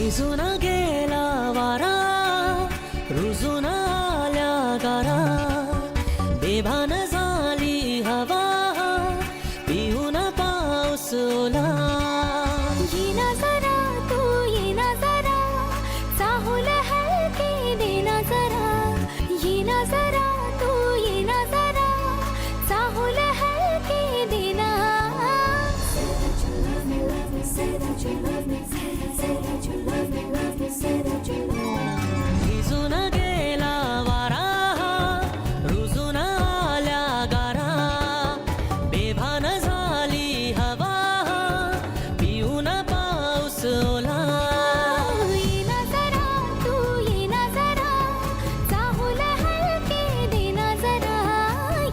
भिजून गेला वारा, रुजून आल्या गारा, बेभान झाली हवा, पिऊन पाऊस ओला. येना जरा तू येना जरा, चाहूल हलके देना जरा. येना जरा तू येना जरा, चाहूल हलके देना. Say that you love me, say that you love me, love me, say that you love me. भिजून गेला वारा, रुजून आल्या गारा, बेभान झाली हवा, पिऊन पाऊस ओला. येना जरा तू येना जरा, चाहूल हलके देना जरा.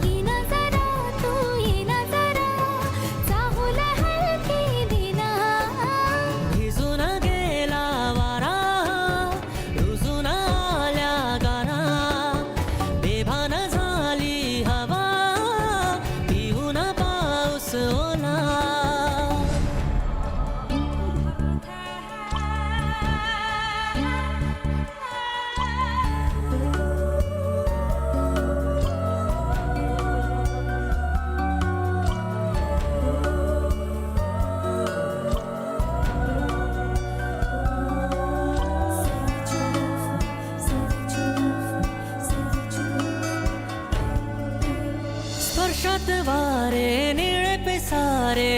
येना जरा तू येना जरा, चाहूल हलके देना. भिजून गेला वारा, रुजून आल्या गारा, बेभान झाली हवा, पिऊन पाऊस ओला. स्पर्शात वारे निळे पिसारे,